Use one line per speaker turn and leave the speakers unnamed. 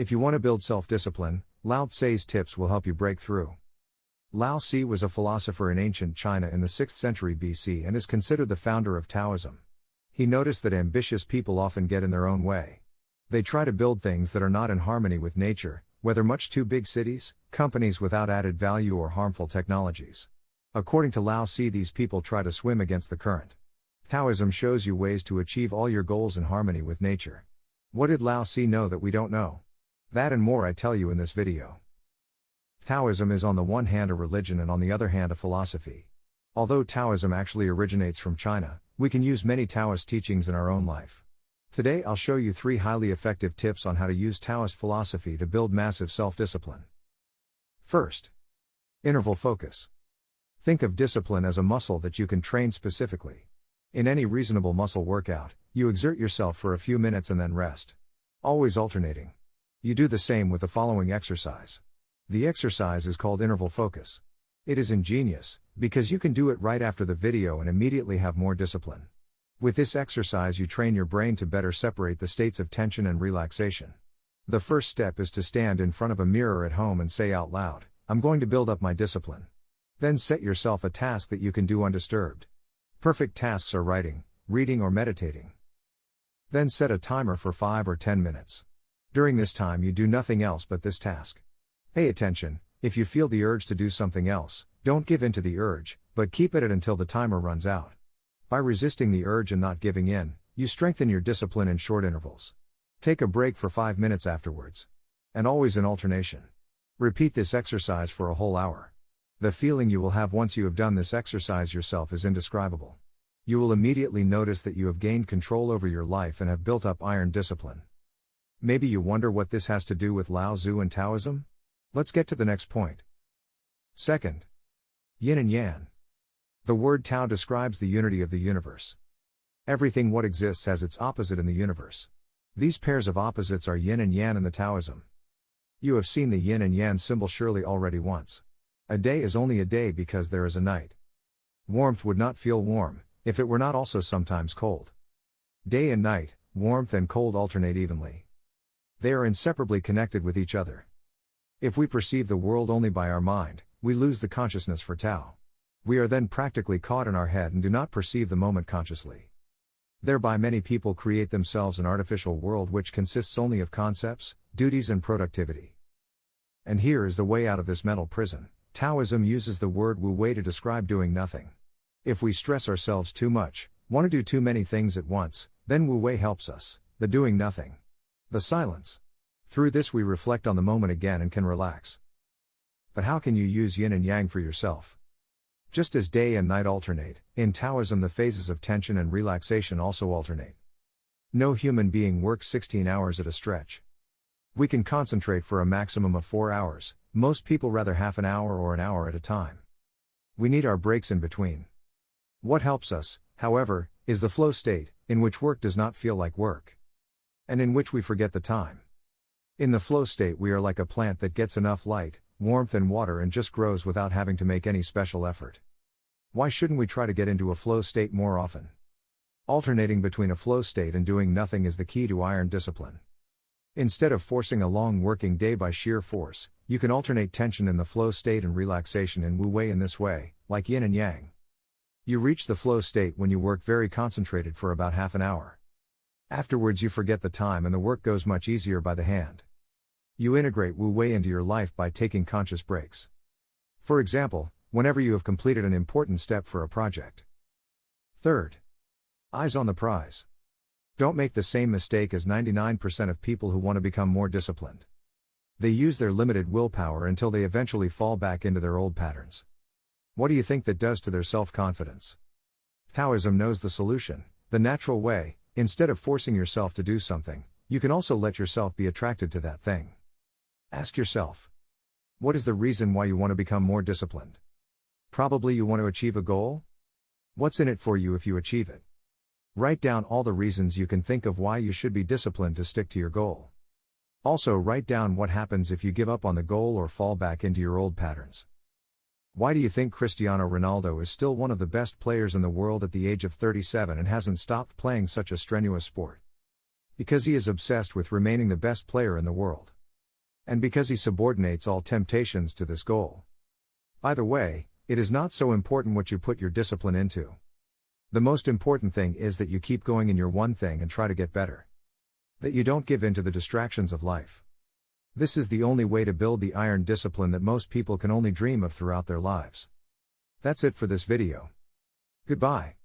If you want to build self-discipline, Lao Tse's tips will help you break through. Lao Tse was a philosopher in ancient China in the 6th century BC and is considered the founder of Taoism. He noticed that ambitious people often get in their own way. They try to build things that are not in harmony with nature, whether much too big cities, companies without added value or harmful technologies. According to Lao Tse, these people try to swim against the current. Taoism shows you ways to achieve all your goals in harmony with nature. What did Lao Tse know that we don't know? That and more I tell you in this video. Taoism is on the one hand a religion and on the other hand a philosophy. Although Taoism actually originates from China, we can use many Taoist teachings in our own life. Today I'll show you 3 highly effective tips on how to use Taoist philosophy to build massive self-discipline. First, interval focus. Think of discipline as a muscle that you can train specifically. In any reasonable muscle workout, you exert yourself for a few minutes and then rest. Always alternating. You do the same with the following exercise. The exercise is called interval focus. It is ingenious, because you can do it right after the video and immediately have more discipline. With this exercise you train your brain to better separate the states of tension and relaxation. The first step is to stand in front of a mirror at home and say out loud, "I'm going to build up my discipline." Then set yourself a task that you can do undisturbed. Perfect tasks are writing, reading or meditating. Then set a timer for 5 or 10 minutes. During this time you do nothing else but this task. Pay attention, if you feel the urge to do something else, don't give in to the urge, but keep at it until the timer runs out. By resisting the urge and not giving in, you strengthen your discipline in short intervals. Take a break for 5 minutes afterwards. And always in alternation. Repeat this exercise for a whole hour. The feeling you will have once you have done this exercise yourself is indescribable. You will immediately notice that you have gained control over your life and have built up iron discipline. Maybe you wonder what this has to do with Lao Tzu and Taoism? Let's get to the next point. Second, yin and yang. The word Tao describes the unity of the universe. Everything what exists has its opposite in the universe. These pairs of opposites are yin and yang in the Taoism. You have seen the yin and yang symbol surely already once. A day is only a day because there is a night. Warmth would not feel warm, if it were not also sometimes cold. Day and night, warmth and cold alternate evenly. They are inseparably connected with each other. If we perceive the world only by our mind, we lose the consciousness for Tao. We are then practically caught in our head and do not perceive the moment consciously. Thereby many people create themselves an artificial world which consists only of concepts, duties and productivity. And here is the way out of this mental prison. Taoism uses the word wu wei to describe doing nothing. If we stress ourselves too much, want to do too many things at once, then wu wei helps us, the doing nothing. The silence. Through this we reflect on the moment again and can relax. But how can you use yin and yang for yourself? Just as day and night alternate, in Taoism the phases of tension and relaxation also alternate. No human being works 16 hours at a stretch. We can concentrate for a maximum of 4 hours, most people rather half an hour or an hour at a time. We need our breaks in between. What helps us, however, is the flow state, in which work does not feel like work. And in which we forget the time. In the flow state we are like a plant that gets enough light, warmth and water and just grows without having to make any special effort. Why shouldn't we try to get into a flow state more often? Alternating between a flow state and doing nothing is the key to iron discipline. Instead of forcing a long working day by sheer force, you can alternate tension in the flow state and relaxation in wu wei in this way, like yin and yang. You reach the flow state when you work very concentrated for about half an hour. Afterwards you forget the time and the work goes much easier by the hand. You integrate wu wei into your life by taking conscious breaks. For example, whenever you have completed an important step for a project. Third, eyes on the prize. Don't make the same mistake as 99% of people who want to become more disciplined. They use their limited willpower until they eventually fall back into their old patterns. What do you think that does to their self-confidence? Taoism knows the solution, the natural way. Instead of forcing yourself to do something, you can also let yourself be attracted to that thing. Ask yourself, what is the reason why you want to become more disciplined? Probably you want to achieve a goal? What's in it for you if you achieve it? Write down all the reasons you can think of why you should be disciplined to stick to your goal. Also write down what happens if you give up on the goal or fall back into your old patterns. Why do you think Cristiano Ronaldo is still one of the best players in the world at the age of 37 and hasn't stopped playing such a strenuous sport? Because he is obsessed with remaining the best player in the world. And because he subordinates all temptations to this goal. Either way, it is not so important what you put your discipline into. The most important thing is that you keep going in your one thing and try to get better. That you don't give in to the distractions of life. This is the only way to build the iron discipline that most people can only dream of throughout their lives. That's it for this video. Goodbye.